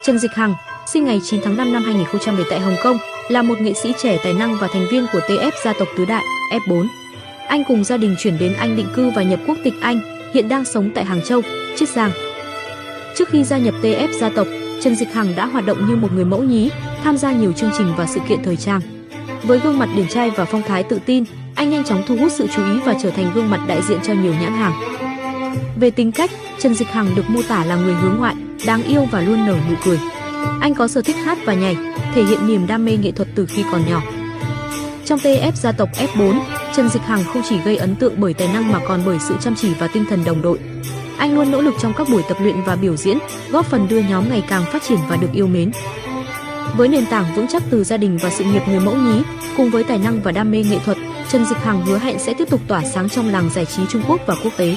Trần Dịch Hằng, sinh ngày 9 tháng 5 năm 2010 tại Hồng Kông, là một nghệ sĩ trẻ tài năng và thành viên của TF gia tộc tứ đại F4. Anh cùng gia đình chuyển đến Anh định cư và nhập quốc tịch Anh, hiện đang sống tại Hàng Châu, Chiết Giang. Trước khi gia nhập TF gia tộc, Trần Dịch Hằng đã hoạt động như một người mẫu nhí, tham gia nhiều chương trình và sự kiện thời trang. Với gương mặt điển trai và phong thái tự tin, anh nhanh chóng thu hút sự chú ý và trở thành gương mặt đại diện cho nhiều nhãn hàng. Về tính cách, Trần Dịch Hằng được mô tả là người hướng ngoại, đáng yêu và luôn nở nụ cười. Anh có sở thích hát và nhảy, thể hiện niềm đam mê nghệ thuật từ khi còn nhỏ. Trong TF gia tộc F4, Trần Dịch Hằng không chỉ gây ấn tượng bởi tài năng mà còn bởi sự chăm chỉ và tinh thần đồng đội. Anh luôn nỗ lực trong các buổi tập luyện và biểu diễn, góp phần đưa nhóm ngày càng phát triển và được yêu mến. Với nền tảng vững chắc từ gia đình và sự nghiệp người mẫu nhí, cùng với tài năng và đam mê nghệ thuật, Trần Dịch Hằng hứa hẹn sẽ tiếp tục tỏa sáng trong làng giải trí Trung Quốc và quốc tế.